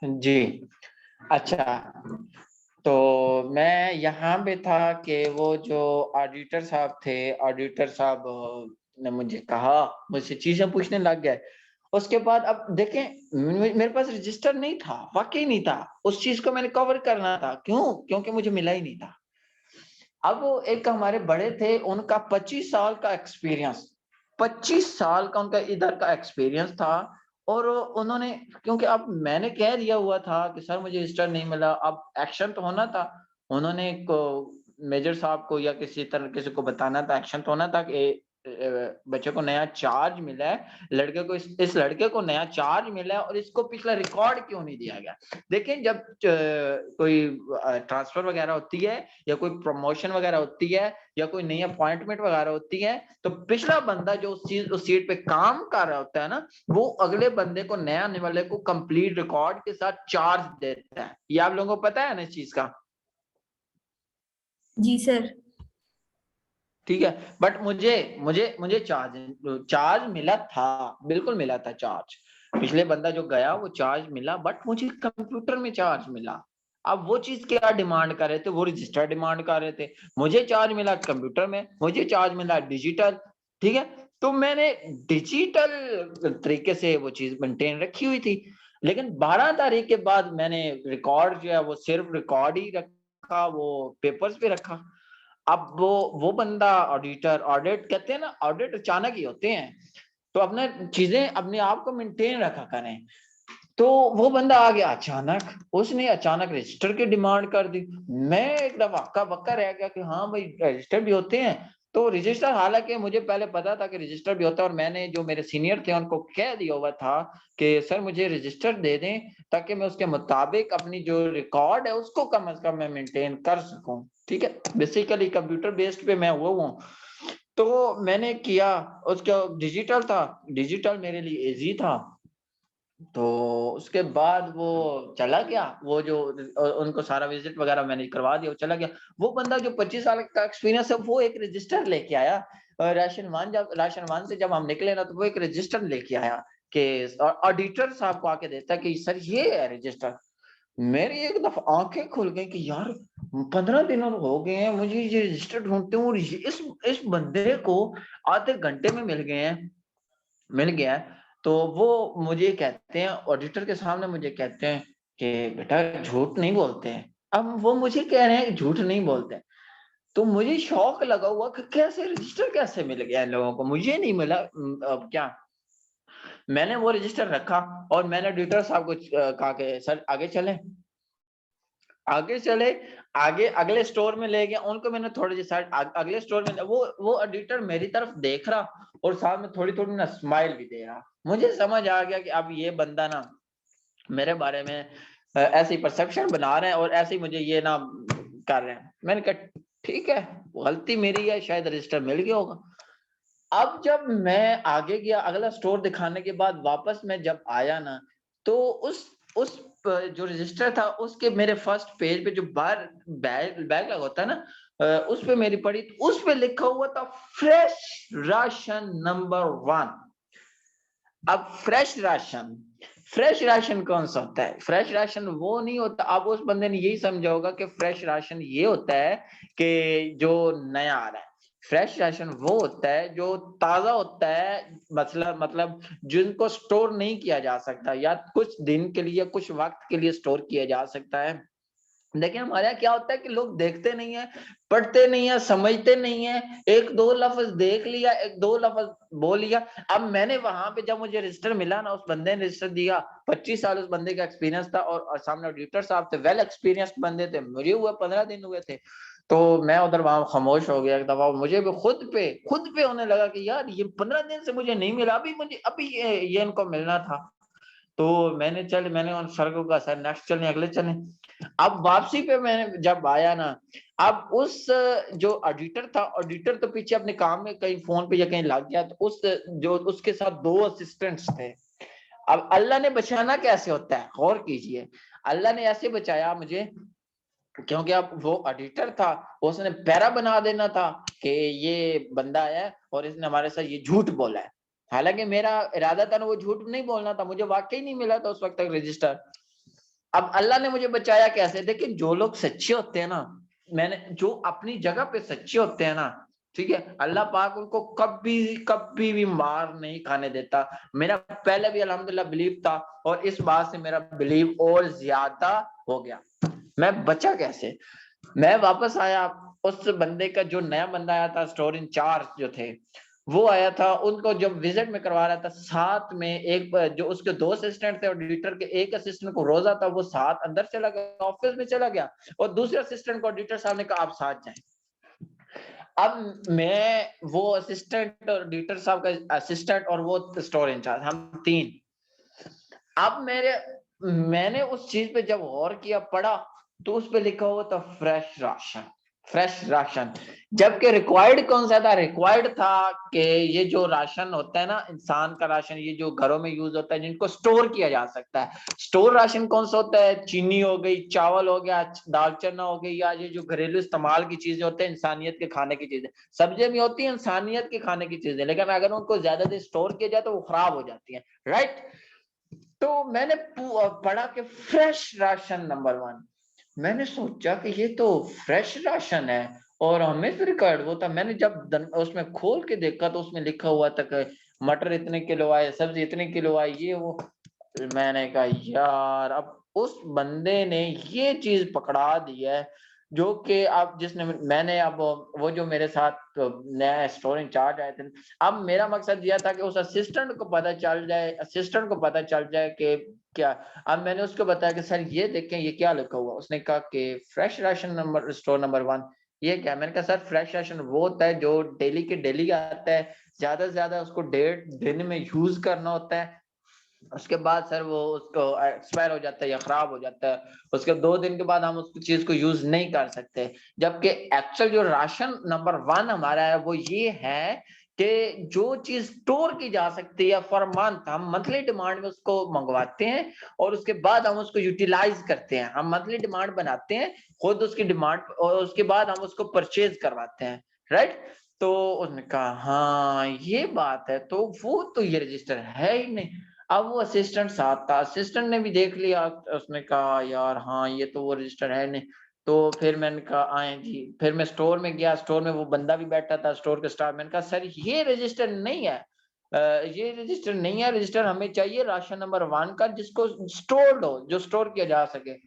जी। अच्छा, तो मैं यहाँ पे था कि वो जो ऑडिटर साहब थे, ऑडिटर साहब ने मुझे कहा, मुझसे चीज़ें पूछने लग गए। उसके बाद अब देखें, मेरे पास रजिस्टर नहीं था, वाक़ई नहीं था। उस चीज़ को मैंने कवर करना था। क्यों? क्योंकि मुझे मिला ही नहीं था। अब वो एक हमारे बड़े थे, उनका 25 साल का एक्सपीरियंस, 25 साल का उनका इधर का एक्सपीरियंस था। और उन्होंने, क्योंकि अब मैंने कह दिया हुआ था कि सर मुझे रजिस्टर नहीं मिला, अब एक्शन तो होना था। उन्होंने मेजर साहब को या किसी को बताना था, एक्शन तो होना था कि बच्चे को नया चार्ज मिला है, लड़के को इस लड़के को नया चार्ज मिला है और इसको पिछला रिकॉर्ड क्यों नहीं दिया गया। देखिए, जब कोई ट्रांसफर वगैरह होती है या कोई प्रमोशन वगैरह होती है या कोई नई अपॉइंटमेंट वगैरह होती है, तो पिछला बंदा जो उस सीट पे काम कर रहा होता है ना, वो अगले बंदे को, नया आने वाले को कंप्लीट रिकॉर्ड के साथ चार्ज देता है। ये आप लोगों को पता है ना इस चीज का? जी सर। ठीक है। बट मुझे मुझे मुझे चार्ज चार्ज मिला था, बिल्कुल मिला था चार्ज। पिछले बंदा जो गया वो चार्ज मिला, बट मुझे कंप्यूटर में चार्ज मिला। अब वो चीज क्या डिमांड कर रहे थे, वो रजिस्टर डिमांड कर रहे थे। मुझे चार्ज मिला कंप्यूटर में, मुझे चार्ज मिला डिजिटल। ठीक है। तो मैंने डिजिटल तरीके से वो चीज मेंटेन रखी हुई थी। लेकिन 12 तारीख के बाद मैंने रिकॉर्ड जो है वो सिर्फ रिकॉर्ड ही रखा, वो पेपर्स पे रखा। अब वो बंदा ऑडिटर, ऑडिट कहते हैं ना, ऑडिट अचानक ही होते हैं, तो अपने चीजें अपने आप को मेंटेन रखा करें। तो वो बंदा आ गया अचानक, उसने अचानक रजिस्टर की डिमांड कर दी। मैं एकदम हक्का बक्का रह गया कि हाँ भाई, रजिस्टर भी होते हैं। तो रजिस्टर, हालांकि मुझे पहले पता था कि रजिस्टर भी होता है, और मैंने जो मेरे सीनियर थे उनको कह दिया हुआ था कि सर मुझे रजिस्टर दे दें, ताकि मैं उसके मुताबिक अपनी जो रिकॉर्ड है उसको कम से कम मैं मेंटेन कर सकूं। ठीक है, बेसिकली कंप्यूटर बेस्ड पे मैं हुआ हूँ। तो मैंने किया, उसका डिजिटल था, डिजिटल मेरे लिए इजी था। तो उसके बाद वो चला गया, वो जो उनको सारा विजिट वगैरह मैंने करवा दिया, वो चला गया। वो बंदा जो 25 साल का एक्सपीरियंस है, वो एक रजिस्टर लेके आया। राशन वन से जब हम निकले ना, तो वो एक रजिस्टर लेके आया कि ऑडिटर साहब को आके देता कि सर ये है रजिस्टर। मेरी एक दफा आंखें खुल गई कि यार, 15 दिन और हो गए हैं मुझे ये रजिस्टर ढूंढते हूँ, और इस बंदे को आधे घंटे में मिल गया है। तो वो मुझे कहते हैं, ऑडिटर के सामने मुझे कहते हैं कि बेटा झूठ नहीं बोलते हैं। अब वो मुझे कह रहे हैं कि झूठ नहीं बोलते हैं। तो मुझे शौक लगा हुआ कि कैसे रजिस्टर कैसे मिल गया इन लोगों को, मुझे नहीं मिला। अब क्या, मैंने वो रजिस्टर रखा और मैंने ऑडिटर साहब को कहा कि सर आगे चलें। आगे चले, आगे अगले स्टोर में ले गया उनको। मैंने थोड़ी सी साइड अगले स्टोर में, वो एडिटर मेरी तरफ देख रहा और साथ में थोड़ी थोड़ी ना स्माइल भी दे रहा। मुझे समझ आ गया कि अब ये बंदा ना मेरे बारे में ऐसी परसेप्शन बना रहे हैं और ऐसे ही मुझे ये ना कर रहे हैं। मैंने कहा ठीक है, गलती मेरी है, शायद रजिस्टर मिल गया होगा। अब जब मैं आगे गया, अगला स्टोर दिखाने के बाद वापस मैं जब आया ना, तो उस जो रजिस्टर था उसके मेरे फर्स्ट पेज पे जो बाहर बैग लगा होता है ना, उस पे मेरी पड़ी, तो उस पे लिखा हुआ था फ्रेश राशन नंबर 1। अब फ्रेश राशन कौन सा होता है? फ्रेश राशन वो नहीं होता। अब उस बंदे ने यही समझा होगा कि फ्रेश राशन ये होता है कि जो नया आ रहा है। फ्रेश राशन वो होता है जो ताजा होता है, मतलब जिनको स्टोर नहीं किया जा सकता, या कुछ दिन के लिए, कुछ वक्त के लिए स्टोर किया जा सकता है। देखिए हमारे यहाँ क्या होता है कि लोग देखते नहीं है, पढ़ते नहीं है, समझते नहीं है। एक दो लफ्ज देख लिया, एक दो लफ्ज बोल लिया। अब मैंने वहां पे जब मुझे रजिस्टर मिला ना, उस बंदे ने रजिस्टर दिया, 25 साल उस बंदे का एक्सपीरियंस था, और सामने ऑडिटर साहब थे, वेल एक्सपीरियंस्ड बंदे थे, मुझे हुआ 15 दिन हुए थे। तो मैं उधर वहां खामोश हो गया एक दफा। मुझे भी खुद पे होने लगा कि यार ये 15 दिन से मुझे नहीं मिला, अभी ये इनको मिलना था। तो मैंने उन सर को कहा सर नेक्स्ट चलें, अगले चलें। अब वापसी पे मैंने जब आया ना, अब उस जो ऑडिटर था, ऑडिटर तो पीछे अपने काम में कहीं फोन पे या कहीं लग गया, तो उसके साथ दो असिस्टेंट्स थे। अब अल्लाह ने बचाना कैसे होता है, गौर कीजिए। अल्लाह ने ऐसे बचाया मुझे, क्योंकि अब वो ऑडिटर था, उसने पैरा बना देना था कि ये बंदा है और इसने हमारे साथ ये झूठ बोला है। हालांकि मेरा इरादा था ना वो झूठ नहीं बोलना था, मुझे वाकई नहीं मिला था उस वक्त तक रजिस्टर। अब अल्लाह ने मुझे बचाया कैसे? देखिए जो लोग सच्चे होते हैं ना, मैंने जो अपनी जगह पे सच्चे होते हैं ना, ठीक है, अल्लाह पाक उनको कभी कभी भी मार नहीं खाने देता। मेरा पहले भी अल्हम्दुलिल्लाह बिलीव था, और इस बात से मेरा बिलीव और ज्यादा हो गया। मैं बचा कैसे? मैं वापस आया, उस बंदे का जो नया बंदा आया था, स्टोर इंचार्ज जो थे, वो आया था, उनको जब विजिट में करवा रहा था, साथ में एक जो उसके 2 असिस्टेंट थे, ऑडिटर के एक असिस्टेंट को रोजा था, वो साथ अंदर चला गया, ऑफिस में चला गया, और दूसरे असिस्टेंट को ऑडिटर साहब ने कहा आप साथ जाएं। अब मैं, वो असिस्टेंट, ऑडिटर साहब का असिस्टेंट, और वो स्टोर इंचार्ज, हम 3। अब मैंने उस चीज पे जब गौर किया, पढ़ा, तो उस पे लिखा हुआ था फ्रेश राशन, फ्रेश राशन। जबकि रिक्वायर्ड कौन सा था? रिक्वायर्ड था कि ये जो राशन होता है ना, इंसान का राशन, ये जो घरों में यूज होता है, जिनको स्टोर किया जा सकता है, स्टोर राशन कौन सा होता है? चीनी हो गई, चावल हो गया, दाल चना हो गई, या ये जो घरेलू इस्तेमाल की चीजें होते हैं, इंसानियत के खाने की चीजें। सब्जियां भी होती हैं इंसानियत के खाने की चीजें, लेकिन अगर उनको ज्यादा देर स्टोर किया जाए तो वो खराब हो जाती है, राइट? तो मैंने पढ़ा कि फ्रेश राशन नंबर 1। मैंने सोचा कि ये तो फ्रेश राशन है, और हमें तो रिकॉर्ड वो था। मैंने जब उसमें खोल के देखा, तो उसमें लिखा हुआ था कि मटर इतने किलो आए, सब्जी इतने किलो आई, ये वो। मैंने कहा यार, अब उस बंदे ने ये चीज पकड़ा दी है, जो कि अब जिसने मैंने, अब वो जो मेरे साथ नया स्टोर इंचार्ज आए थे, अब मेरा मकसद यह था कि उस असिस्टेंट को पता चल जाए, कि क्या। अब मैंने उसको बताया कि सर ये देखें, ये क्या लिखा हुआ। उसने कहा कि fresh rational number, store number 1। ये क्या? मैंने कहा सर, फ्रेश राशन वो होता है जो डेली के डेली आता है, ज्यादा से ज्यादा उसको 1.5 दिन में यूज करना होता है, उसके बाद सर वो उसको एक्सपायर हो जाता है या खराब हो जाता है, उसके 2 दिन के बाद हम उस चीज को यूज नहीं कर सकते। जबकि एक्चुअल जो राशन नंबर 1 हमारा है, वो ये है कि जो चीज स्टोर की जा सकती है फॉर मंथ, हम मंथली डिमांड में उसको मंगवाते हैं, और उसके बाद हम उसको यूटिलाइज करते हैं, हम मंथली डिमांड बनाते हैं खुद उसकी डिमांड, और उसके बाद हम उसको परचेज करवाते हैं, राइट? तो उसने कहा हाँ ये बात है, तो वो तो ये रजिस्टर है ही नहीं। अब वो असिस्टेंट साथ था, असिस्टेंट ने भी देख लिया, उसने कहा यार हाँ ये तो वो रजिस्टर है नहीं। तो फिर मैंने कहा आए जी, फिर मैं स्टोर में गया, स्टोर में वो बंदा भी बैठा था, स्टोर के स्टाफ। मैंने कहा सर ये रजिस्टर नहीं है, ये रजिस्टर नहीं है, रजिस्टर हमें चाहिए राशन नंबर 1 का, जिसको स्टोर्ड हो, जो स्टोर किया जा सके।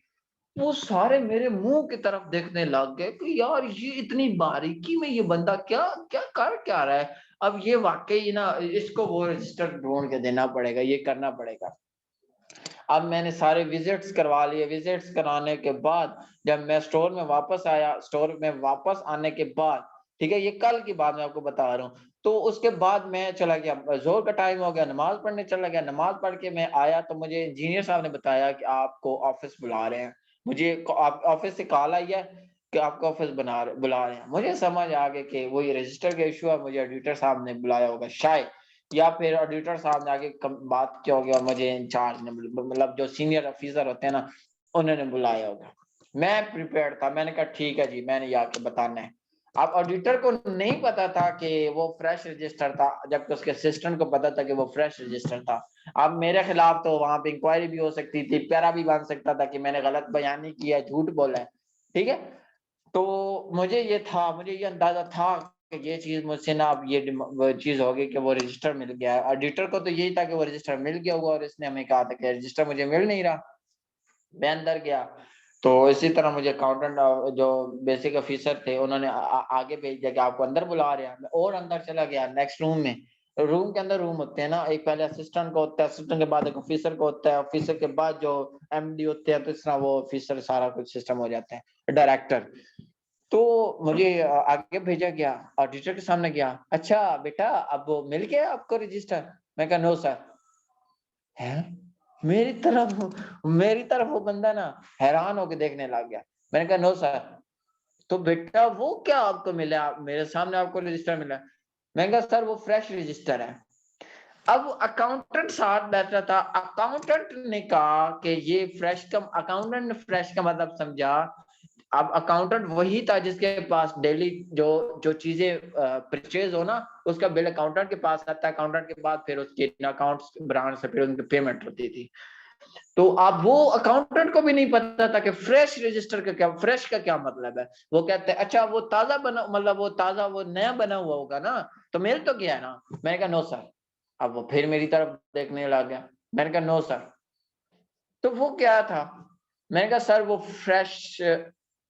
वो सारे मेरे मुंह की तरफ देखने लग गए कि यार ये इतनी बारीकी में ये बंदा क्या क्या कर क्या रहा है। अब ये वाकई ना, इसको वो रजिस्टर ढूंढ के देना पड़ेगा, ये करना पड़ेगा। अब मैंने सारे विजिट्स करवा लिए, विजिट्स कराने के बाद जब मैं स्टोर में वापस आया, स्टोर में वापस आने के बाद, ठीक है, ये कल की बात मैं आपको बता रहा हूँ। तो उसके बाद मैं चला गया, जोर का टाइम हो गया, नमाज पढ़ने चला गया, नमाज पढ़ के मैं आया, तो मुझे इंजीनियर साहब ने बताया कि आपको ऑफिस बुला रहे हैं। मुझे ऑफिस से कॉल आई है कि आपको ऑफिस बुला रहे हैं। मुझे समझ आ गया कि वो ये रजिस्टर का इशू है, मुझे ऑडिटर साहब ने बुलाया होगा शायद, या फिर ऑडिटर साहब ने आगे बात किया होगी, और मुझे इंचार्ज ने, मतलब जो सीनियर ऑफिसर होते हैं ना, उन्होंने बुलाया होगा। मैं प्रिपेयर्ड था, मैंने कहा ठीक है जी, मैंने आके बताना है। अब ऑडिटर को नहीं पता था कि वो फ्रेश रजिस्टर था, जबकि उसके असिस्टेंट को पता था कि वो फ्रेश रजिस्टर था। अब मेरे खिलाफ तो वहां पे इंक्वायरी भी हो सकती थी, पैरा भी बन सकता था कि मैंने गलत बयानी की है, झूठ बोला है, ठीक है। तो मुझे ये अंदाजा था कि ये चीज मुझसे ना, अब ये वो चीज होगी कि वो रजिस्टर मिल गया है। ऑडिटर को तो यही था कि वो रजिस्टर मिल गया होगा, और इसने हमें कहा था कि रजिस्टर मुझे मिल नहीं रहा। मैं अंदर गया, तो इसी तरह मुझे अकाउंटेंट, जो बेसिक ऑफिसर थे, उन्होंने आगे भेज दिया कि आपको अंदर बुला रहे हैं। मैं और अंदर चला गया नेक्स्ट रूम में। रूम के अंदर रूम होते हैं ना, एक पहले असिस्टेंट को होता है, असिस्टेंट के बाद एक ऑफिसर को होता है, ऑफिसर के बाद जो एमडी होते हैं, तो इस तरह वो ऑफिसर सारा कुछ सिस्टम हो जाता है, डायरेक्टर। तो मुझे आगे भेजा गया, ऑडिटर के सामने गया, अच्छा बेटा अब वो मिल गया आपको रजिस्टर? मैं कहा नो सर। है, मेरी तरफ वो बंदा ना हैरान होकर देखने लग गया। मैंने कहा नो सर। तो बेटा वो क्या आपको मिला, मेरे सामने आपको रजिस्टर मिला? मैंने कहा सर वो फ्रेश रजिस्टर है। अब अकाउंटेंट साथ बैठा था, अकाउंटेंट ने कहा कि ये फ्रेश का, अकाउंटेंट ने फ्रेश का मतलब समझा। अब अकाउंटेंट वही था जिसके पास डेली जो जो चीजें परचेज हो ना, उसका बिल अकाउंटेंट के पास आता है, अकाउंटेंट के बाद फिर उसके अकाउंट्स ब्रांच से फिर उनकी पेमेंट होती थी। तो अब वो अकाउंटेंट को भी नहीं पता था कि फ्रेश रजिस्टर का क्या, फ्रेश का क्या मतलब है। वो कहते हैं अच्छा वो ताजा बना, मतलब वो ताजा वो नया बना हुआ होगा ना, तो मिल तो गया ना। मैंने कहा नो सर। अब वो फिर मेरी तरफ देखने लग गया। मैंने कहा नो सर। तो वो क्या था, मैंने कहा सर वो फ्रेश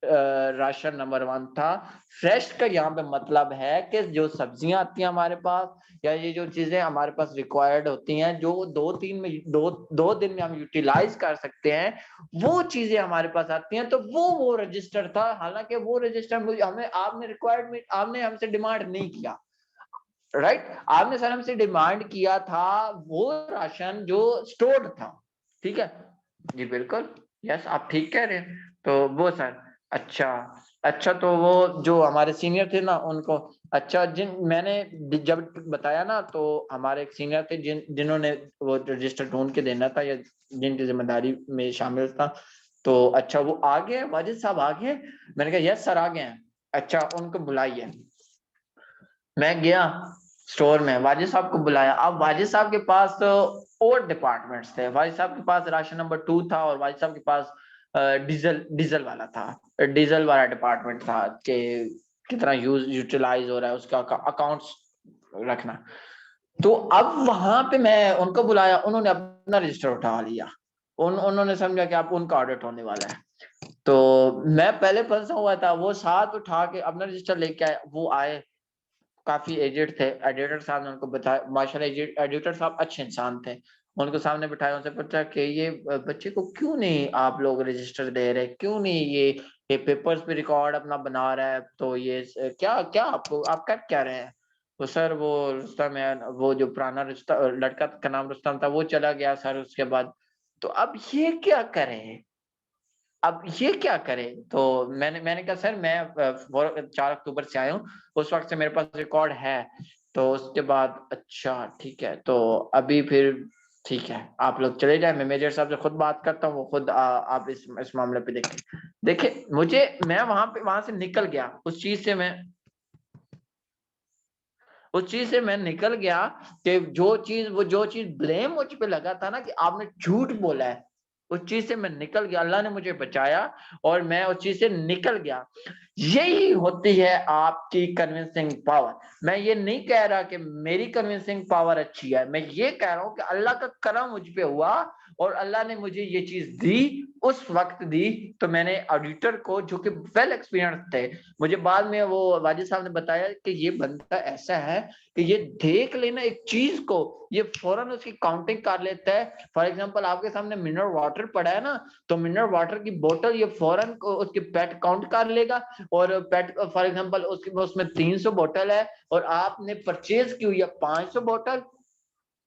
राशन नंबर 1 था। फ्रेश का यहाँ पे मतलब है कि जो सब्जियां आती हैं हमारे पास, या ये जो चीजें हमारे पास रिक्वायर्ड होती हैं, जो 2 दिन में हम यूटिलाइज कर सकते हैं, वो चीजें हमारे पास आती हैं। तो वो रजिस्टर था। हालांकि वो रजिस्टर मुझे हमें आपने रिक्वायर्ड आपने हमसे डिमांड नहीं किया, राइट। आपने सर हमसे डिमांड किया था वो राशन जो स्टोर्ड था, ठीक है। जी बिल्कुल, यस आप ठीक कह रहे हैं। तो वो सर, अच्छा अच्छा, तो वो जो हमारे सीनियर थे ना उनको, अच्छा जिन मैंने जब बताया ना, तो हमारे एक सीनियर थे जिन्होंने वो रजिस्टर ढूंढ के देना था, या जिनकी जिम्मेदारी में शामिल था। तो अच्छा वो आ गए, वाजिद साहब आ गए। मैंने कहा यस सर आ गए हैं। अच्छा उनको बुलाइए। मैं गया स्टोर में, वाजिद साहब को बुलाया। अब वाजिद साहब के पास और डिपार्टमेंट्स थे। वाजिद साहब के पास राशन नंबर 2 था, और वाजिद साहब के पास डीजल डीजल वाला था। डीजल वाला डिपार्टमेंट था कि कितना यूटिलाइज हो रहा है उसका अकाउंट्स रखना। तो अब वहां पे मैं उनको बुलाया, उन्होंने अपना रजिस्टर उठा लिया। उन्होंने समझा कि आप उनका ऑडिट होने वाला है। तो मैं पहले फंसा हुआ था, वो साथ उठा के अपना रजिस्टर लेके आए। वो आए, काफी एजेड थे। एडिटर साहब ने उनको बताया, माशाल्लाह एडिटर साहब अच्छे इंसान थे। उनको सामने बिठाया, उनसे पूछा कि ये बच्चे को क्यों नहीं आप लोग रजिस्टर दे रहे, क्यों नहीं ये पेपर्स पे रिकॉर्ड अपना बना रहा है, तो ये क्या क्या आपको आप कर क्या रहे हैं। तो सर वो रुस्तम है, वो जो पुराना रिश्ता लड़का का नाम रुस्तम था, वो चला गया सर उसके बाद। तो अब ये क्या करें, अब ये क्या करें। तो मैंने मैंने कहा सर मैं 4 अक्टूबर से आया हूँ, उस वक्त से मेरे पास रिकॉर्ड है। तो उसके बाद अच्छा ठीक है, तो अभी फिर ठीक है आप लोग चले जाए, मैं मेजर साहब से खुद बात करता हूँ, वो खुद आप इस मामले पे देखें। देखिए मुझे, मैं वहां से निकल गया, उस चीज से मैं निकल गया कि जो चीज ब्लेम मुझ पे लगा था ना कि आपने झूठ बोला है, उस चीज से मैं निकल गया। अल्लाह ने मुझे बचाया और मैं उस चीज से निकल गया। यही होती है आपकी कन्विंसिंग पावर। मैं ये नहीं कह रहा कि मेरी कन्विंसिंग पावर अच्छी है, मैं ये कह रहा हूं कि अल्लाह का करम मुझ पे हुआ और अल्लाह ने मुझे ये चीज दी, उस वक्त दी। तो मैंने ऑडिटर को, जो कि वेल एक्सपीरियंस थे, मुझे बाद में वो वाजिद साहब ने बताया कि ये बंदा ऐसा है कि ये देख लेना एक चीज को, ये फौरन उसकी काउंटिंग कर लेता है। फॉर एग्जांपल आपके सामने मिनरल वाटर पड़ा है ना, तो मिनरल वाटर की बोतल ये फौरन उसके पेट काउंट कर लेगा। और पेट फॉर एग्जांपल उसमें 300 बोतल है और आपने परचेज की हुई है 500 बोतल,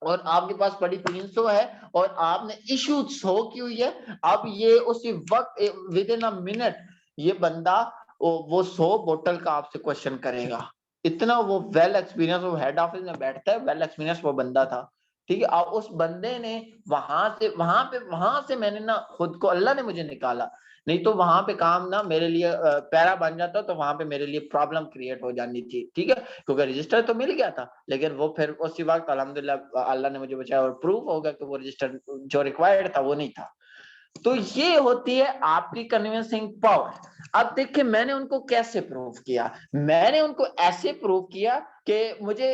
और आपके पास पड़ी 300 है, और आपने इशू 100 की हुई है। अब ये उसी वक्त विद इन अ मिनट ये बंदा वो 100 बोतल का आपसे क्वेश्चन करेगा। इतना वो वेल एक्सपीरियंस, वो हेड ऑफिस में बैठता है, वेल एक्सपीरियंस वो बंदा था। ठीक है, और उस बंदे ने वहां से मैंने ना खुद को, अल्लाह ने मुझे निकाला। नहीं तो वहां पे काम ना मेरे लिए पैरा बन जाता, तो वहां पे मेरे लिए प्रॉब्लम क्रिएट हो जानी थी। ठीक है, क्योंकि रजिस्टर तो मिल गया था, लेकिन वो फिर उसी वक्त अल्हम्दुलिल्लाह अल्लाह ने मुझे बचाया और प्रूफ हो गया कि वो रजिस्टर जो रिक्वायर्ड था वो नहीं था। तो ये होती है आपकी कन्विंसिंग पावर। अब देखिए मैंने उनको कैसे प्रूव किया। मैंने उनको ऐसे प्रूव किया कि मुझे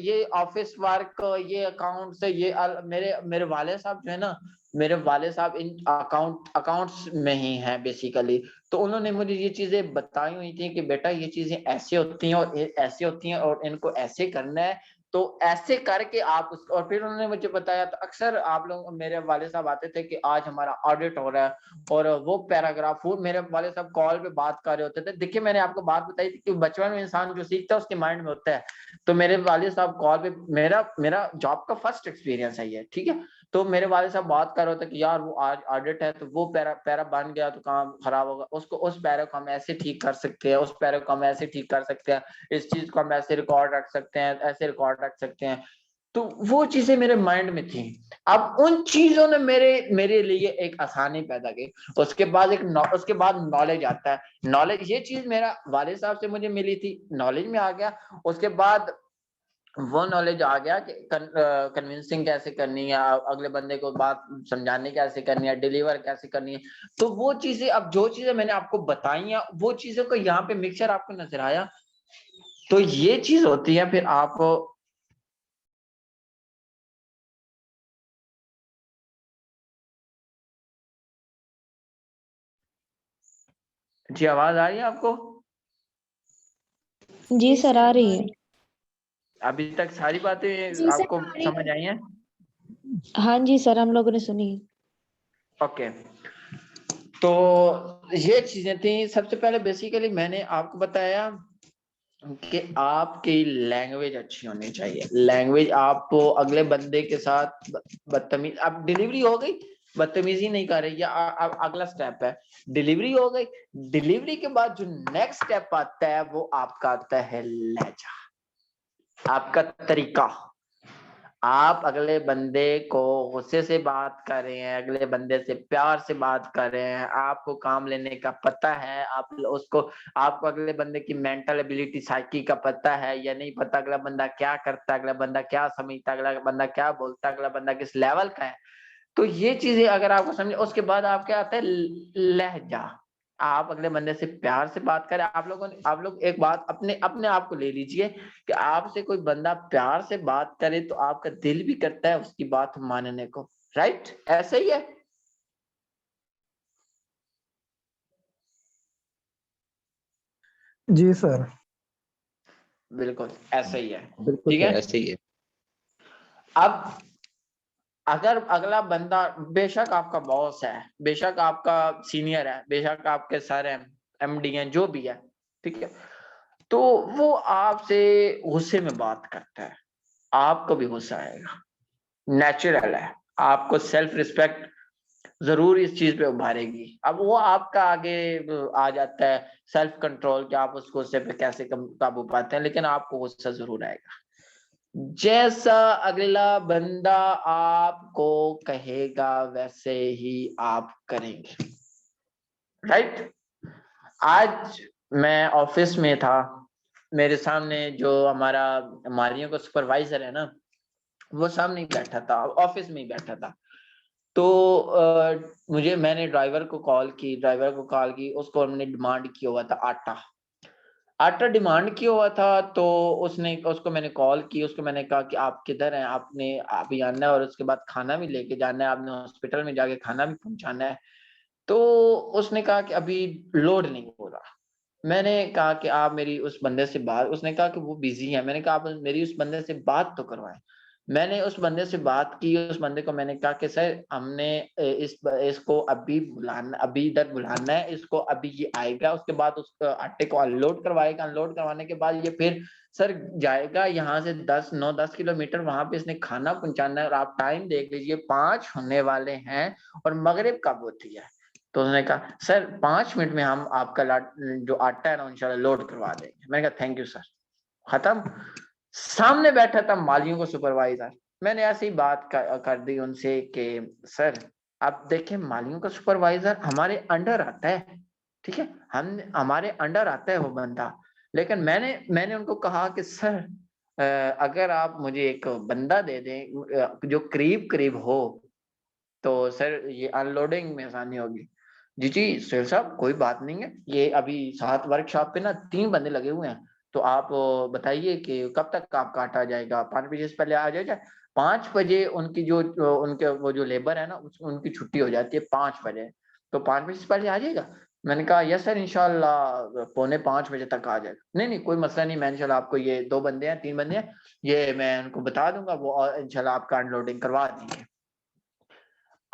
ये ऑफिस वर्क, ये अकाउंट से, ये मेरे मेरे वाले साहब जो है ना, मेरे वाले साहब इन अकाउंट्स में ही हैं बेसिकली। तो उन्होंने मुझे ये चीजें बताई हुई थी कि बेटा ये चीजें ऐसे होती हैं और ऐसे होती हैं और इनको ऐसे करना है, तो ऐसे करके आप उसको। और फिर उन्होंने मुझे बताया, तो अक्सर आप लोग, मेरे वाले साहब आते थे कि आज हमारा ऑडिट हो रहा है, और वो पैराग्राफ, वो मेरे वाले साहब कॉल पे बात कर रहे होते थे। देखिए मैंने आपको बात बताई थी कि बचपन में इंसान जो सीखता है उसके माइंड में होता है। तो मेरे वाले साहब कॉल पे, मेरा मेरा जॉब का फर्स्ट एक्सपीरियंस है ये, ठीक है। तो मेरे वाले साहब बात कर रहे होते कि यार वो आज ऑडिट है, तो वो पैरा पैरा बन गया तो काम खराब होगा, उसको उस पैरा को हम ऐसे ठीक कर सकते हैं, उस पैरा को हम ऐसे ठीक कर सकते हैं, इस चीज को हम ऐसे रिकॉर्ड रख सकते हैं, ऐसे रिकॉर्ड रख सकते हैं। तो वो चीजें मेरे माइंड में थी। अब उन चीजों ने मेरे मेरे लिए एक आसानी पैदा की। उसके बाद नॉलेज आता है। नॉलेज, ये चीज मेरा वाले साहब से मुझे मिली थी, नॉलेज में आ गया। उसके बाद वो नॉलेज आ गया कि कन्विंसिंग कैसे करनी है, अगले बंदे को बात समझाने कैसे करनी है, डिलीवर कैसे करनी है। तो वो चीजें, अब जो चीजें मैंने आपको बताई हैं वो चीजों को यहाँ पे मिक्सचर आपको नजर आया, तो ये चीज होती है। फिर आप जी आवाज आ रही है आपको? जी सर आ रही है। अभी तक सारी बातें आपको समझ आई हैं? हाँ जी सर, हम लोगों ने सुनी। ओके, तो ये चीजें थी। सबसे पहले बेसिकली मैंने आपको बताया कि आपकी लैंग्वेज अच्छी होनी चाहिए। लैंग्वेज, आप अगले बंदे के साथ बदतमीज, अब डिलीवरी हो गई, बदतमीजी नहीं कर रही, या अब अगला स्टेप है डिलीवरी हो गई। डिलीवरी के बाद जो नेक्स्ट स्टेप आता है वो आपका आता है लहजा, आपका तरीका। आप अगले बंदे को गुस्से से बात कर रहे हैं, अगले बंदे से प्यार से बात कर रहे हैं, आपको काम लेने का पता है, आप उसको, आपको अगले बंदे की मेंटल एबिलिटी, साइकी का पता है या नहीं पता, अगला बंदा क्या करता है, अगला बंदा क्या समझता है, अगला बंदा क्या बोलता है, अगला बंदा किस लेवल का है। तो ये चीजें अगर आपको समझे, उसके बाद आपके आता है लहजा। आप अगले बंदे से प्यार से बात करें। आप लोग एक बात अपने अपने आप को ले लीजिए कि आपसे कोई बंदा प्यार से बात करे तो आपका दिल भी करता है उसकी बात मानने को, राइट? ऐसा ही है। जी सर। बिल्कुल ऐसा ही है। बिल्कुल ठीक सर, है। ऐसे ही है। अब अगर अगला बंदा, बेशक आपका बॉस है, बेशक आपका सीनियर है, बेशक आपके सर हैं, एमडी हैं, जो भी है, ठीक है, तो वो आपसे गुस्से में बात करता है, आपको भी गुस्सा आएगा, नेचुरल है। आपको सेल्फ रिस्पेक्ट जरूर इस चीज पे उभारेगी। अब वो आपका आगे आ जाता है सेल्फ कंट्रोल, कि आप उस गुस्से पे कैसे काबू पाते हैं, लेकिन आपको गुस्सा जरूर आएगा। जैसा अगला बंदा आपको कहेगा वैसे ही आप करेंगे, राइट? आज मैं ऑफिस में था, मेरे सामने जो हमारा मालियों का सुपरवाइजर है ना, वो सामने ही बैठा था, ऑफिस में ही बैठा था। तो मैंने ड्राइवर को कॉल की, उसको हमने डिमांड किया हुआ था आटा। आटा डिमांड किया हुआ था, तो उसको मैंने कॉल की, उसको मैंने कहा कि आप किधर हैं, आपने आप ही आना है और उसके बाद खाना भी लेके जाना है, आपने हॉस्पिटल में जाके खाना भी पहुंचाना है। तो उसने कहा कि अभी लोड नहीं हो रहा। मैंने कहा कि आप मेरी उस बंदे से बात, उसने कहा कि वो बिजी है। मैंने कहा आप मेरी उस बंदे से बात तो करवाएं। मैंने उस बंदे से बात की, उस बंदे को मैंने कहा कि सर हमने इसको अभी बुलाना, अभी इधर बुलाना है इसको, अभी ये आएगा, उसके बाद उसको आटे को अनलोड करवाएगा, अनलोड करवाने के बाद ये फिर सर जाएगा यहाँ से 10 किलोमीटर, वहां पे इसने खाना पहुंचाना है, और आप टाइम देख लीजिए 5 होने वाले हैं और मगरिब कब होती है। तो उसने कहा सर 5 मिनट में हम आपका जो आटा है ना इंशाल्लाह लोड करवा देंगे। मैंने कहा थैंक यू सर। खत्म। सामने बैठा था मालियों को सुपरवाइजर। मैंने ऐसे ही बात कर दी उनसे कि सर आप देखें, मालियों का सुपरवाइजर हमारे अंडर आता है, ठीक है, हम हमारे अंडर आता है वो बंदा। लेकिन मैंने उनको कहा कि सर अगर आप मुझे एक बंदा दे दें जो करीब करीब हो, तो सर ये अनलोडिंग में आसानी होगी। जी जी सुहेल साहब, कोई बात नहीं है, ये अभी साथ वर्कशॉप पे ना 3 बंदे लगे हुए हैं, तो आप बताइए कि कब तक आपका आटा आ जाएगा, 5 बजे से पहले आ जाएगा। 5 बजे उनकी जो उनके वो जो लेबर है ना, उनकी छुट्टी हो जाती है 5 बजे, तो 5 बजे से पहले आ जाएगा। मैंने कहा यस सर, इंशाल्लाह 4:45 बजे तक आ जाएगा। नहीं नहीं कोई मसला नहीं, मैं इंशाल्लाह आपको, ये 2 बंदे हैं 3 बंदे हैं, ये मैं उनको बता दूंगा, वो इंशाल्लाह आपका अनलोडिंग करवा देंगे।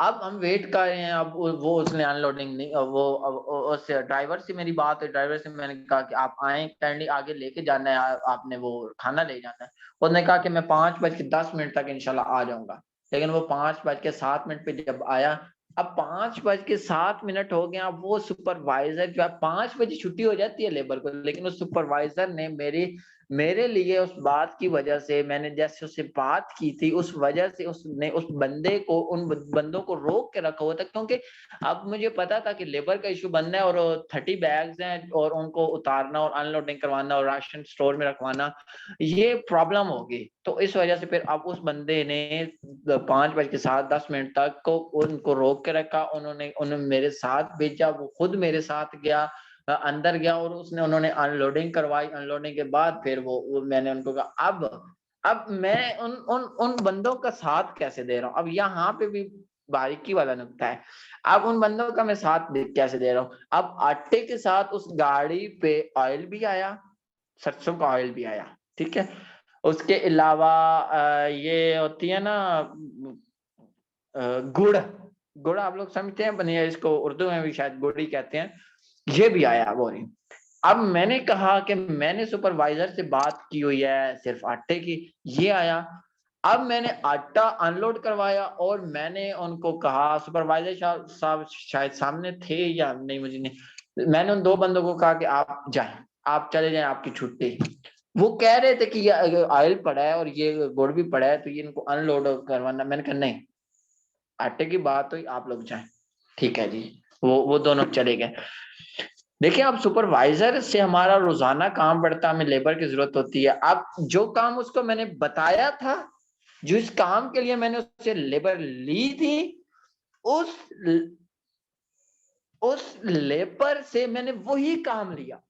अब हम वेट कर रहे हैं, अब वो उसने अनलोडिंग नहीं, उस ड्राइवर से मेरी बात है, ड्राइवर से मैंने कहा कि आप आए, काइंडली आगे लेके जाना है, आपने वो खाना ले जाना है। उसने कहा कि मैं 5:10 तक इंशाल्लाह आ जाऊंगा। लेकिन वो 5:07 पे जब आया, अब 5:07 हो गया, वो सुपरवाइजर जो है, 5 बजे छुट्टी हो जाती है लेबर को, लेकिन उस सुपरवाइजर ने मेरी मेरे लिए उस बात की वजह से मैंने जैसे उससे बात की थी, उस वजह से उसने उस बंदे को, उन बंदों को रोक के रखा हुआ था, क्योंकि अब मुझे पता था कि लेबर का इशू बनना है और 30 बैग्स हैं और उनको उतारना और अनलोडिंग करवाना और राशन स्टोर में रखवाना, ये प्रॉब्लम होगी। तो इस वजह से फिर अब उस बंदे ने 5:07 तक को उनको रोक के रखा। उन्होंने मेरे साथ भेजा, वो खुद मेरे साथ गया, अंदर गया और उन्होंने अनलोडिंग करवाई। अनलोडिंग के बाद फिर वो मैंने उनको कहा अब मैं उन बंदों का साथ कैसे दे रहा हूँ। अब यहाँ पे भी बारीकी वाला नुकता है। अब उन बंदों का मैं साथ कैसे दे रहा हूँ। अब आटे के साथ उस गाड़ी पे ऑयल भी आया, सरसों का ऑयल भी आया, ठीक है। उसके अलावा ये होती है ना गुड़, गुड़ आप लोग समझते हैं बनिया, इसको उर्दू में भी शायद गुड़ ही कहते हैं, ये भी आया बोरी। अब मैंने कहा कि मैंने सुपरवाइजर से बात की हुई है सिर्फ आटे की, ये आया। अब मैंने आटा अनलोड करवाया और मैंने उनको कहा, सुपरवाइजर साहब शायद सामने थे या नहीं मुझे नहीं, मैंने उन 2 बंदों को कहा कि आप जाएं, आप चले जाएं, आपकी छुट्टी। वो कह रहे थे कि ये ऑयल पड़ा है और ये गुड़ भी पड़ा है तो ये इनको अनलोड करवाना। मैंने कहा नहीं, आटे की बात हुई, आप लोग जाएं। ठीक है जी, वो दोनों चले गए। देखिए, अब सुपरवाइजर से हमारा रोजाना काम बढ़ता है, हमें लेबर की जरूरत होती है। अब जो काम उसको मैंने बताया था, जिस काम के लिए मैंने उससे लेबर ली थी, उस लेबर से मैंने वही काम लिया।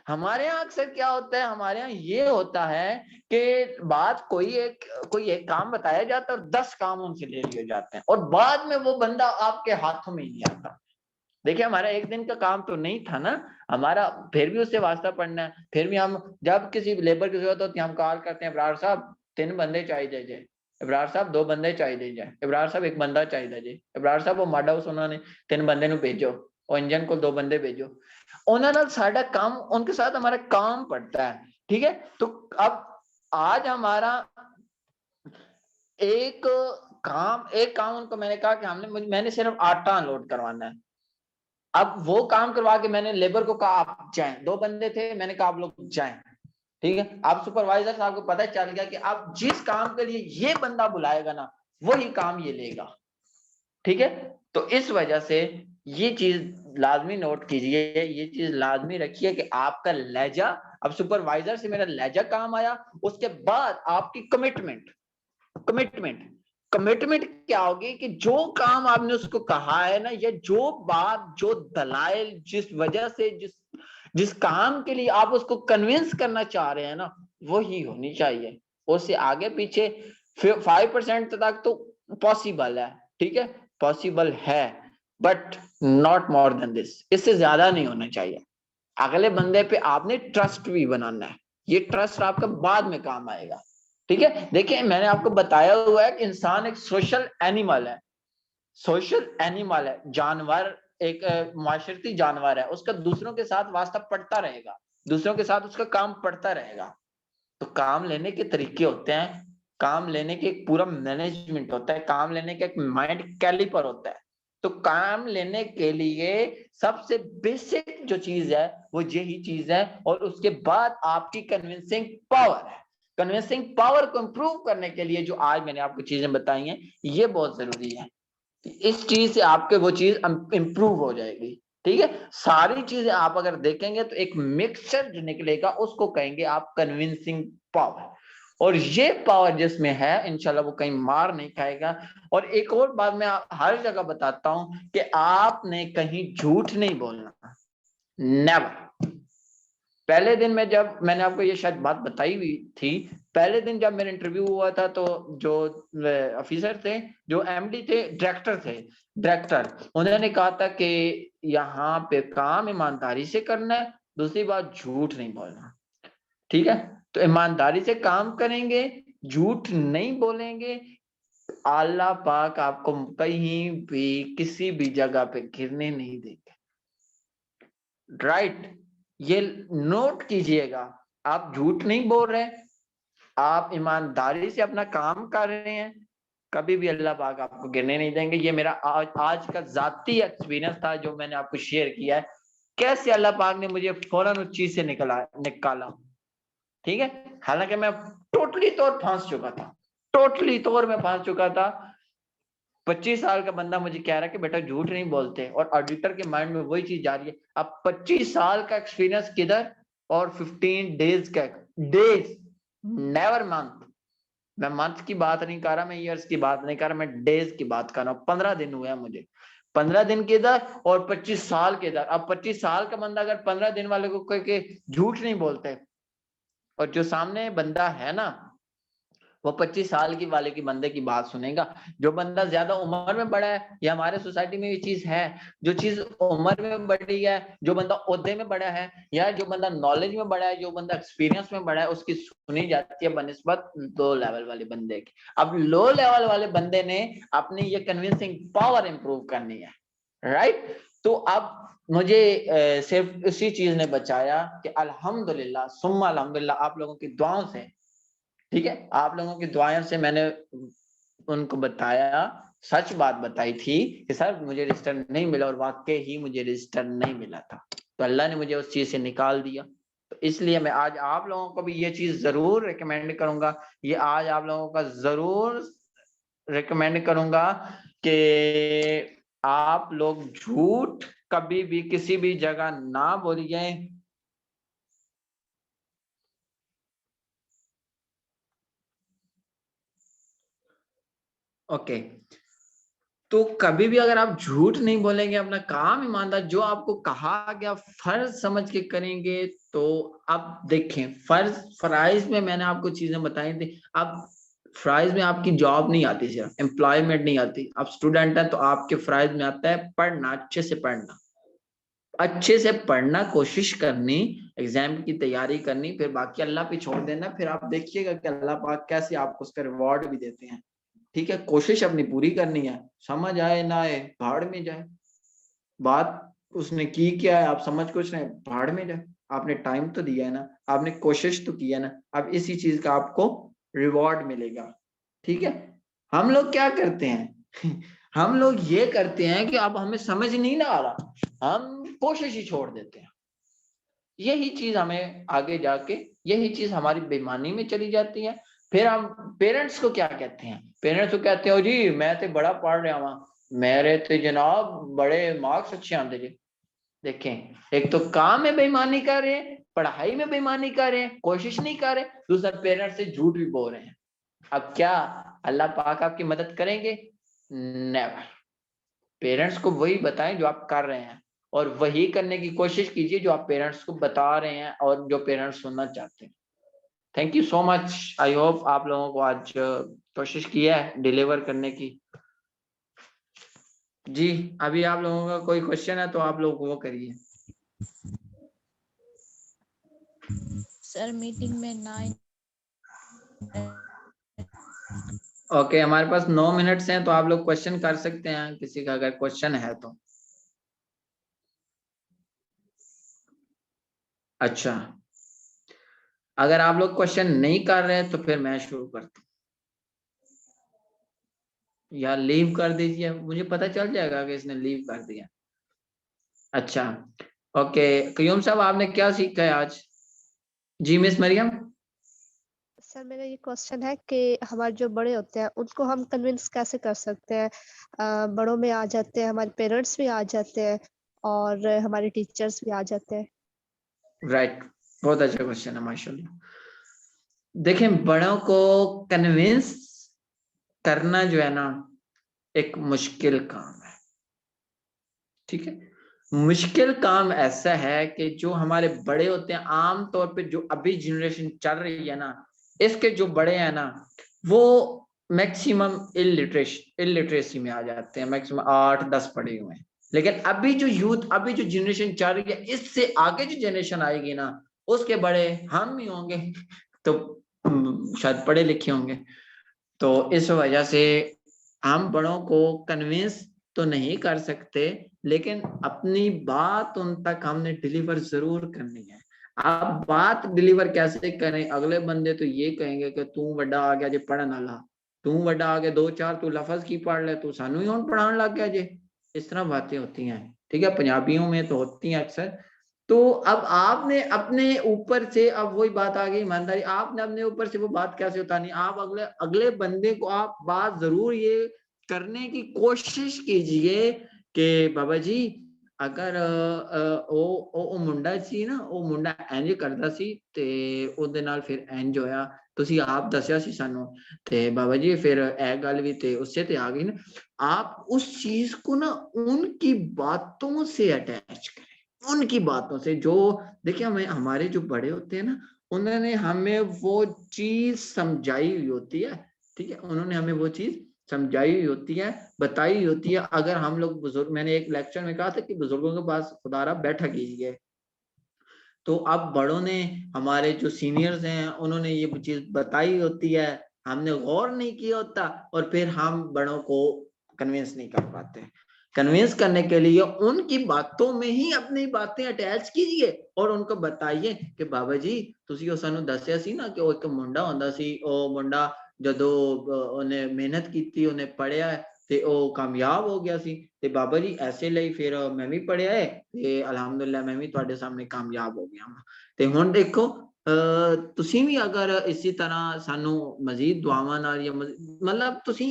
हमारे यहाँ अक्सर क्या होता है, हमारे यहाँ ये होता है कि बात कोई एक काम बताया जाता है और 10 काम उनसे ले लिए जाते हैं और बाद में वो बंदा आपके हाथों में ही नहीं आता। देखिए, हमारा एक दिन का काम तो नहीं था ना, हमारा फिर भी उससे वास्ता पड़ना है। फिर भी हम जब किसी लेबर की जरूरत होती है, हम कॉल करते हैं, इब्रार साहब 3 बंदे चाहिए जी, इब्रार साहब 2 बंदे चाहिए जी, इब्रार साहब 1 बंदा चाहिए जी, इब्रार साहब वो मड हाउस उन्होंने 3 बंदे ਨੂੰ भेजो और इंजन को 2 बंदे भेजो। ਉਹਨਾਂ ਨਾਲ ਸਾਡਾ काम, उनके साथ हमारा काम पड़ता है, ठीक है। तो अब आज हमारा एक काम उनको मैंने कहा कि मैंने सिर्फ आटा अनलोड करवाना है। अब वो काम करवा के मैंने लेबर को कहा आप जाएं, 2 बंदे थे, मैंने कहा आप लोग जाएं, ठीक है। अब सुपरवाइजर साहब को पता चल गया कि अब जिस काम के लिए ये बंदा बुलाएगा ना, वही काम ये लेगा, ठीक है। तो इस वजह से ये चीज लाजमी नोट कीजिए, ये चीज लाजमी रखिए कि आपका लहजा, अब सुपरवाइजर से मेरा लहजा काम आया, उसके बाद आपकी कमिटमेंट, कमिटमेंट कमिटमेंट क्या होगी कि जो काम आपने उसको कहा है ना, या जो बात, जो दलाइल, जिस वजह से, जिस काम के लिए आप उसको कन्विंस करना चाह रहे हैं ना, वही होनी चाहिए। उससे आगे पीछे 5% तक तो पॉसिबल है, ठीक है, पॉसिबल है, but not more than this, इससे ज्यादा नहीं होना चाहिए। अगले बंदे पे आपने ट्रस्ट भी बनाना है, ये ट्रस्ट आपका बाद में काम आएगा, ठीक है। देखिए, मैंने आपको बताया हुआ है कि इंसान एक सोशल एनिमल है, सोशल एनिमल है, जानवर, एक माशरती जानवर है, उसका दूसरों के साथ वास्ता पड़ता रहेगा, दूसरों के साथ उसका काम पड़ता रहेगा। तो काम लेने के तरीके होते हैं, काम लेने के एक पूरा मैनेजमेंट होता है, काम लेने का एक माइंड कैलिपर होता है। तो काम लेने के लिए सबसे बेसिक जो चीज है वो यही चीज है, और उसके बाद आपकी कन्विंसिंग पावर है। कन्विंसिंग पावर को इंप्रूव करने के लिए जो आज मैंने आपको चीजें बताई हैं, ये बहुत जरूरी है। इस चीज से आपके वो चीज इंप्रूव हो जाएगी, ठीक है। सारी चीजें आप अगर देखेंगे तो एक मिक्सचर जो निकलेगा उसको कहेंगे आप कन्विंसिंग पावर, और ये पावर जिसमें है इंशाल्लाह वो कहीं मार नहीं खाएगा। और एक और बात मैं हर जगह बताता हूं कि आपने कहीं झूठ नहीं बोलना, नेवर। पहले दिन में, जब मैंने आपको ये शायद बात बताई हुई थी, पहले दिन जब मेरा इंटरव्यू हुआ था तो जो ऑफिसर थे, जो एमडी थे, डायरेक्टर, उन्होंने कहा था कि यहाँ पे काम ईमानदारी से करना है, दूसरी बात झूठ नहीं बोलना, ठीक है। तो ईमानदारी से काम करेंगे, झूठ नहीं बोलेंगे, अल्लाह पाक आपको कहीं भी किसी भी जगह पे गिरने नहीं देंगे, राइट। ये नोट कीजिएगा, आप झूठ नहीं बोल रहे, आप ईमानदारी से अपना काम कर रहे हैं, कभी भी अल्लाह पाक आपको गिरने नहीं देंगे। ये मेरा आज का जाती एक्सपीरियंस था जो मैंने आपको शेयर किया है, कैसे अल्लाह पाक ने मुझे फौरन उस चीज से निकाला, ठीक है, हालांकि मैं टोटली तौर में फंस चुका था। 25 साल का बंदा मुझे कह रहा है कि बेटा झूठ नहीं बोलते, और ऑडिटर के माइंड में वही चीज जा रही है। अब 25 साल का एक्सपीरियंस किधर, और 15 डेज का, डेज, नेवर मंथ। मैं मंथ की बात नहीं कर रहा, मैं ईयर्स की बात नहीं कर रहा, मैं डेज की बात कर रहा हूँ। 15 दिन हुए हैं मुझे, 15 दिन के इधर और 25 साल के इधर। अब 25 साल का बंदा अगर 15 दिन वाले को कह के झूठ नहीं बोलते, और जो सामने बंदा है ना वो 25 साल की वाले की बंदे की बात सुनेगा। जो बंदा ज्यादा उम्र में बड़ा है, या हमारे सोसाइटी में ये चीज है, जो चीज उम्र में बड़ी है, जो बंदा ओहदे में बड़ा है, या जो बंदा नॉलेज में बड़ा है, जो बंदा एक्सपीरियंस में बड़ा है, उसकी सुनी जाती है बनिस्बत लो लेवल वाले बंदे की। अब लो लेवल वाले बंदे ने अपनी ये कन्विंसिंग पावर इंप्रूव करनी है, राइट। तो अब मुझे सिर्फ इसी चीज ने बचाया कि अल्हम्दुलिल्लाह सुम्मा अल्हम्दुलिल्लाह आप लोगों की दुआओं से, ठीक है, आप लोगों की दुआओं से मैंने उनको बताया, सच बात बताई थी कि सर मुझे रजिस्टर नहीं मिला, और वाकई ही मुझे रजिस्टर नहीं मिला था। तो अल्लाह ने मुझे उस चीज से निकाल दिया। तो इसलिए मैं आज आप लोगों को भी ये चीज जरूर रिकमेंड करूंगा, ये आज आप लोगों का जरूर रिकमेंड करूंगा कि आप लोग झूठ कभी भी किसी भी जगह ना बोलिए। ओके, तो कभी भी अगर आप झूठ नहीं बोलेंगे, अपना काम ईमानदार, जो आपको कहा गया फर्ज समझ के करेंगे, तो अब देखें फराइज में मैंने आपको चीजें बताई थी। अब फराइज में आपकी जॉब नहीं आती, सिर्फ एम्प्लॉयमेंट नहीं आती। आप स्टूडेंट हैं तो आपके फराइज में आता है पढ़ना, अच्छे से पढ़ना, अच्छे से पढ़ना, कोशिश करनी, एग्जाम की तैयारी करनी, फिर बाकी अल्लाह पे छोड़ देना। फिर आप देखिएगा कि अल्लाह पाक कैसे आपको उसका रिवॉर्ड भी देते हैं। ठीक है, कोशिश अपनी पूरी करनी है, समझ आए ना आए भाड़ में जाए। बात उसने की क्या है, आप समझ कुछ नहीं, भाड़ में जाए। आपने टाइम तो दिया है ना, आपने कोशिश तो की है ना, अब इसी चीज का आपको रिवॉर्ड मिलेगा। ठीक है, हम लोग क्या करते हैं हम लोग ये करते हैं कि अब हमें समझ नहीं ना आ रहा, हम कोशिश ही छोड़ देते हैं। यही चीज हमें आगे जाके, यही चीज हमारी बेईमानी में चली जाती है। फिर हम पेरेंट्स को क्या कहते हैं, पेरेंट्स को कहते हो जी मैं तो बड़ा पढ़ रहा हूँ, मेरे तो जनाब बड़े मार्क्स अच्छे आते जी। देखें, एक तो काम में बेईमानी कर रहे हैं, पढ़ाई में बेईमानी कर रहे हैं, कोशिश नहीं कर रहे, दूसरा पेरेंट्स से झूठ भी बोल रहे हैं। अब क्या अल्लाह पाक आपकी मदद करेंगे? नेवर। पेरेंट्स को वही बताएं जो आप कर रहे हैं, और वही करने की कोशिश कीजिए जो आप पेरेंट्स को बता रहे हैं और जो पेरेंट्स सुनना चाहते हैं। Thank you so much. I hope आप लोगों को आज कोशिश किया है डिलीवर करने की। जी, अभी आप लोगों का कोई क्वेश्चन है तो आप लोग वो करिए। सर मीटिंग में 9 ओके, हमारे पास 9 मिनट्स हैं, तो आप लोग क्वेश्चन कर सकते हैं, किसी का अगर क्वेश्चन है तो। अच्छा, अगर आप लोग क्वेश्चन नहीं कर रहे तो फिर मैं शुरू करता हूँ, या लीव कर दीजिए, मुझे पता चल जाएगा कि इसने लीव कर दिया। अच्छा, ओके, क्यूम साहब आपने क्या सीखा है आज? जी मिस मरियम। सर मेरा ये क्वेश्चन है कि हमारे जो बड़े होते हैं उनको हम कन्विंस कैसे कर सकते हैं? बड़ों में आ जाते हैं, हमारे पेरेंट्स भी आ जाते हैं और हमारे टीचर्स भी आ जाते हैं। राइट, बहुत अच्छा क्वेश्चन है, माशाल्लाह। देखें, बड़ों को कन्विंस करना जो है ना एक मुश्किल काम है। ठीक है, मुश्किल काम ऐसा है कि जो हमारे बड़े होते हैं, आम तौर पे जो अभी जनरेशन चल रही है ना, इसके जो बड़े हैं ना वो मैक्सिमम इलिटरेसी में आ जाते हैं, मैक्सिमम 8-10 पढ़े हुए हैं। लेकिन अभी जो यूथ, अभी जो जनरेशन चल रही है, इससे आगे जो जनरेशन आएगी ना उसके बड़े हम ही होंगे, तो शायद पढ़े लिखे होंगे। तो इस वजह से हम बड़ों को कन्विंस तो नहीं कर सकते, लेकिन अपनी बात उन तक हमने डिलीवर जरूर करनी है। आप बात डिलीवर कैसे करें? अगले बंदे तो ये कहेंगे कि तू वड्डा आ गया जे पढ़न वाला, तू वड्डा आ गया 2-4 तू लफज की पढ़ ले, तू सानू ही हुण पढ़ान लग गया जे। इस तरह बातें होती हैं, ठीक है, पंजाबियों में तो होती हैं अक्सर। तो अब आपने अपने ऊपर से, अब वही बात आ गई ईमानदारी, आपने अपने ऊपर से वो बात कैसे उतारनी, आप अगले अगले बंदे को आप बात जरूर ये करने की कोशिश कीजिए कि बाबा जी अगर ਉਹ ਮੁੰਡਾ ਸੀ ਨਾ, ਉਹ ਮੁੰਡਾ ਇੰਜ ਕਰਦਾ ਸੀ ਤੇ ਉਹਦੇ ਨਾਲ ਫਿਰ ਇੰਜ ਹੋਇਆ, ਤੁਸੀਂ ਆਪ ਦੱਸਿਆ ਸੀ ਸਾਨੂੰ ਤੇ ਬਾਬਾ जी फिर ਇਹ ਗੱਲ ਵੀ ਤੇ उससे ਤੇ आ गई ना। आप उस चीज को ना उनकी बातों से अटैच करें, उनकी बातों से। जो देखिए हमें हमारे जो बड़े होते हैं ना, उन्होंने हमें वो चीज समझाई हुई होती है, ठीक है, उन्होंने हमें वो चीज समझाई हुई होती है, बताई हुई होती है। अगर हम लोग बुजुर्ग, मैंने एक लेक्चर में कहा था कि बुजुर्गों के पास खुदारा बैठा कीजिए, तो अब बड़ों ने, हमारे जो सीनियर्स हैं उन्होंने ये चीज बताई होती है, हमने गौर नहीं किया होता और फिर हम बड़ों को कन्विंस नहीं कर पाते। कन्विंस करने के लिए उनकी बातों में ही अपनी बातें अटैच कीजिए और उनको बताइए कि बाबा जी ਤੁਸੀਂ ਉਹ ਸਾਨੂੰ ਦੱਸਿਆ ਸੀ ਨਾ ਕਿ ਉਹ ਇੱਕ ਮੁੰਡਾ ਹੁੰਦਾ ਸੀ, ਉਹ ਮੁੰਡਾ ਜਦੋਂ ਉਹਨੇ ਮਿਹਨਤ ਕੀਤੀ, ਉਹਨੇ ਪੜ੍ਹਿਆ ਤੇ ਉਹ ਕਾਮਯਾਬ ਹੋ ਗਿਆ ਸੀ ਤੇ ਬਾਬਾ ਜੀ ਐਸੇ ਲਈ ਫਿਰ ਮੈਂ ਵੀ ਪੜ੍ਹਿਆ ਹੈ ਤੇ ਅਲਹਮਦੁਲਿਲਾ ਮੈਂ ਵੀ ਤੁਹਾਡੇ ਸਾਹਮਣੇ ਕਾਮਯਾਬ ਹੋ ਗਿਆ ਹਾਂ। ਤੇ ਹੁਣ ਦੇਖੋ ਤੁਸੀਂ ਵੀ ਅਗਰ ਇਸੇ ਤਰ੍ਹਾਂ ਸਾਨੂੰ ਮਜ਼ੀਦ ਦੁਆਵਾਂ ਨਾਲ ਜਾਂ मतलब ਤੁਸੀਂ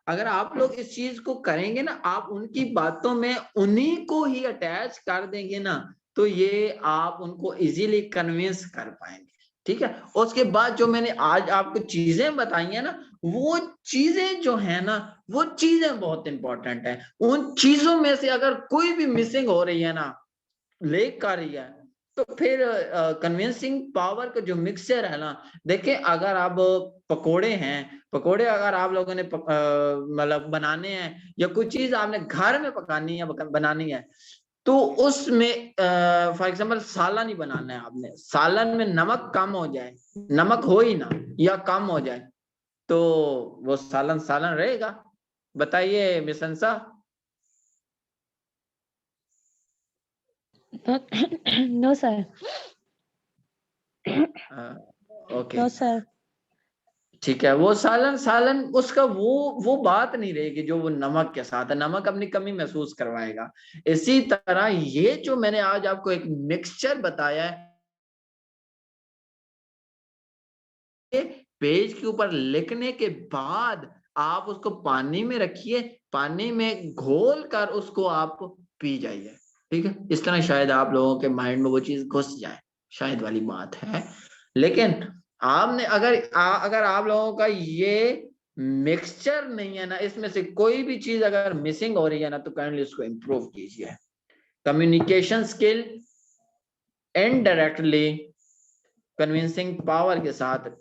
अगर आप लोग इस चीज को करेंगे ना, आप उनकी बातों में उन्हीं को ही अटैच कर देंगे ना, तो ये आप उनको इजीली कन्विंस कर पाएंगे, ठीक है। उसके बाद जो मैंने आज आपको चीजें बताई है ना, वो चीजें जो है ना, वो चीजें बहुत इंपॉर्टेंट है। उन चीजों में से अगर कोई भी मिसिंग हो रही है ना, लेक आ रही है, तो फिर कन्विंसिंग पावर का जो मिक्सचर है ना, देखिए अगर आप पकोड़े हैं, पकोड़े अगर आप लोगों ने मतलब बनाने हैं या कुछ चीज आपने घर में पकानी है, बनानी है, तो उसमें फॉर एग्जांपल सालन ही बनाना है आपने, सालन में नमक कम हो जाए, नमक हो ही ना या कम हो जाए, तो वो सालन सालन रहेगा? बताइए मिस हंसा। No, sir. Okay No, sir. ठीक है, वो सालन सालन उसका वो बात नहीं रहेगी जो वो नमक के साथ है, नमक अपनी कमी महसूस करवाएगा। इसी तरह ये जो मैंने आज आपको एक मिक्सचर बताया है, पेज के ऊपर लिखने के बाद आप उसको पानी में रखिए, पानी में घोल कर उसको आप पी जाइए, ठीक है। इस तरह शायद आप लोगों के माइंड में वो चीज घुस जाए, शायद वाली बात है। लेकिन आपने अगर आप लोगों का ये मिक्सचर नहीं है ना, इसमें से कोई भी चीज अगर मिसिंग हो रही है ना, तो काइंडली उसको इंप्रूव कीजिए। Communication skill indirectly convincing power के साथ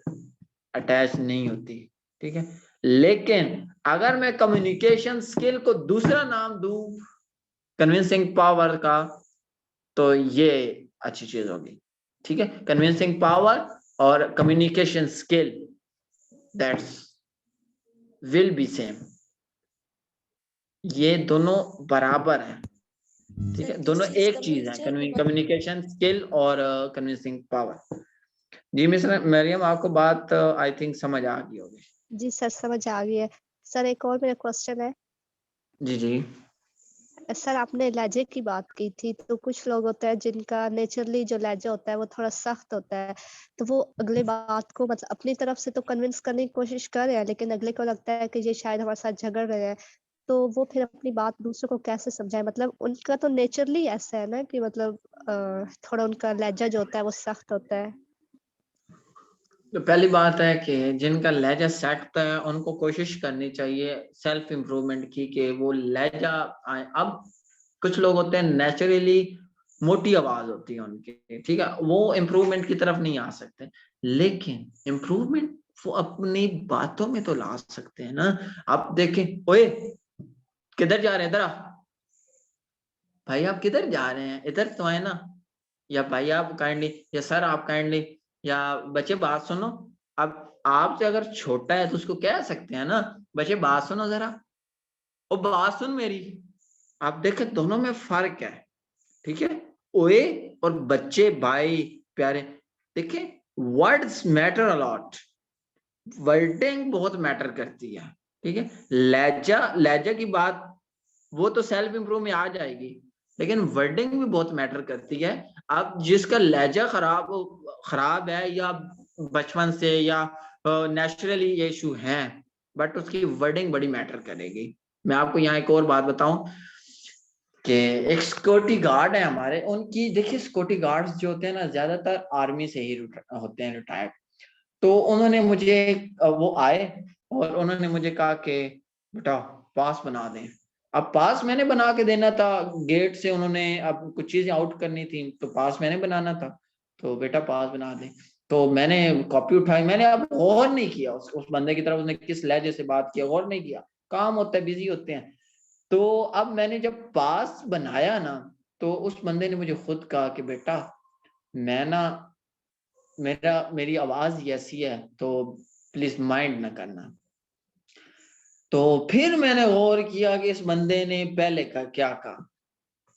अटैच नहीं होती, ठीक है। लेकिन अगर मैं कम्युनिकेशन स्किल को दूसरा नाम दूं कन्विंसिंग पावर का, तो ये अच्छी चीज होगी, ठीक है। कन्विंसिंग पावर और communication skill that's will be same, ये दोनों बराबर है, ठीक है, दोनों एक चीज है, कम्युनिकेशन स्किल और कन्विंसिंग पावर। जी मिस मरियम, आपको बात आई थिंक समझ आ गई होगी। जी सर समझ आ गई है। सर एक और मेरा क्वेश्चन है। जी जी सर आपने लहजे की बात की थी, तो कुछ लोग होते हैं जिनका नेचुरली जो लहजा होता है वो थोड़ा सख्त होता है, तो वो अगले बात को मतलब अपनी तरफ से तो कन्विंस करने की कोशिश कर रहे हैं, लेकिन अगले को लगता है कि ये शायद हमारे साथ झगड़ रहे हैं, तो वो फिर अपनी बात दूसरों को कैसे समझाए? मतलब उनका तो नेचुरली ऐसा है ना कि मतलब थोड़ा उनका लहजा जो होता है वो सख्त होता है। तो पहली बात है कि जिनका लहजा सख्त है उनको कोशिश करनी चाहिए सेल्फ इम्प्रूवमेंट की, कि वो लहजा आए। अब कुछ लोग होते हैं नेचुरली मोटी आवाज होती है उनकी, ठीक है, वो इम्प्रूवमेंट की तरफ नहीं आ सकते, लेकिन इम्प्रूवमेंट वो अपनी बातों में तो ला सकते हैं ना। आप देखें, ओए किधर जा रहे हैं, इधर आ भाई, आप किधर जा रहे हैं, इधर तो है ना, या भाई आप काइंडली, या सर आप काइंडली, या बच्चे बात सुनो। अब आपसे अगर छोटा है तो उसको कह सकते हैं ना, बच्चे बात सुनो जरा, और बात सुन मेरी। आप देखें दोनों में फर्क है, ठीक है। ओए और बच्चे भाई प्यारे, देखें वर्ड्स मैटर अलॉट, वर्डिंग बहुत मैटर करती है, ठीक है। लहजा लहजा की बात वो तो सेल्फ इंप्रूव में आ जाएगी, लेकिन वर्डिंग भी बहुत मैटर करती है। अब जिसका लहजा खराब है या बचपन से या नेचुरली ये इशू है, बट उसकी वर्डिंग बड़ी मैटर करेगी। मैं आपको यहाँ एक और बात बताऊं कि एक सिक्योरिटी गार्ड है हमारे, उनकी देखिए सिक्योरिटी गार्ड्स जो होते हैं ना ज्यादातर आर्मी से ही होते हैं रिटायर्ड। तो उन्होंने मुझे वो आए और उन्होंने मुझे कहा कि बेटा पास बना दें। अब पास मैंने बना के देना था गेट से, उन्होंने अब कुछ चीजें आउट करनी थी तो पास मैंने बनाना था। तो बेटा पास बना दे। तो मैंने कॉपी उठाई, मैंने अब गौर नहीं किया उस बंदे की तरफ, उसने किस लहजे से बात किया गौर नहीं किया, काम होता है बिजी होते हैं। तो अब मैंने जब पास बनाया ना, तो उस बंदे ने मुझे खुद कहा कि बेटा मैं ना मेरी आवाज ही ऐसी है तो प्लीज माइंड ना करना। तो फिर मैंने गौर किया कि इस बंदे ने पहले का क्या कहा।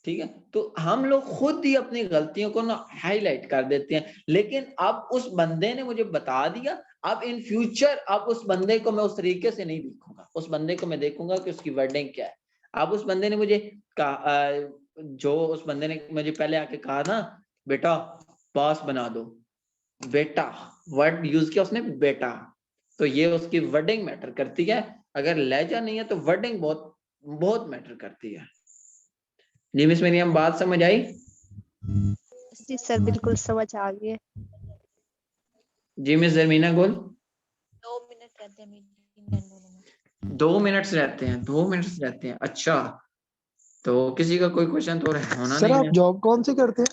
ठीक है, तो हम लोग खुद ही अपनी गलतियों को ना हाईलाइट कर देते हैं, लेकिन अब उस बंदे ने मुझे बता दिया, अब इन फ्यूचर अब उस बंदे को मैं उस तरीके से नहीं देखूंगा, उस बंदे को मैं देखूंगा कि उसकी वर्डिंग क्या है। अब उस बंदे ने मुझे कहा जो उस बंदे ने मुझे पहले आके कहा ना बेटा पास बना दो, बेटा वर्ड यूज किया उसने बेटा, तो ये उसकी वर्डिंग मैटर करती है। अगर लहजा नहीं है तो वर्डिंग बहुत बहुत मैटर करती है। जी मिस मेरी हम बात समझ आई? जी सर, बिल्कुल समझ आ गई है। जी मिस जरमीना गुल। 2 मिनट रहते हैं मीटिंग एंड होने में। 2 मिनट्स रहते हैं, 2 मिनट्स रहते हैं, अच्छा। तो किसी का कोई क्वेश्चन तो होना सर नहीं आप है। जॉब कौन सी करते हैं?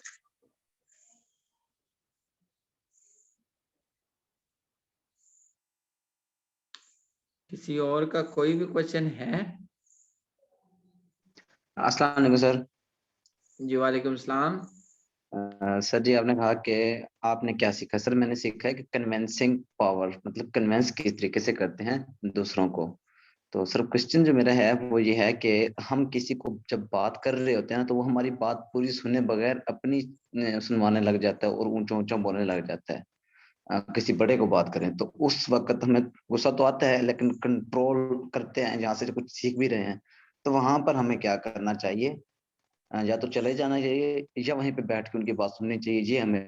किसी और का कोई भी क्वेश्चन है? अस्सलाम वालेकुम सर। जी वालेकुम सलाम। सर जी आपने कहा कि आपने क्या सीखा। सर मैंने सीखा है कि कन्विंसिंग पावर, मतलब कन्विंस किस तरीके से करते हैं दूसरों को। तो सर क्वेश्चन जो मेरा है वो ये है कि हम किसी को जब बात कर रहे होते हैं ना, तो वो हमारी बात पूरी सुने बगैर अपनी सुनवाने लग जाता है और ऊंचा ऊंचा बोलने लग जाता है। किसी बड़े को बात करें तो उस वक्त हमें गुस्सा तो आता है, लेकिन कंट्रोल करते हैं जहाँ से कुछ सीख भी रहे हैं। तो वहां पर हमें क्या करना चाहिए? या तो चले जाना चाहिए या वहीं पे बैठ के उनकी बात सुननी चाहिए, ये हमें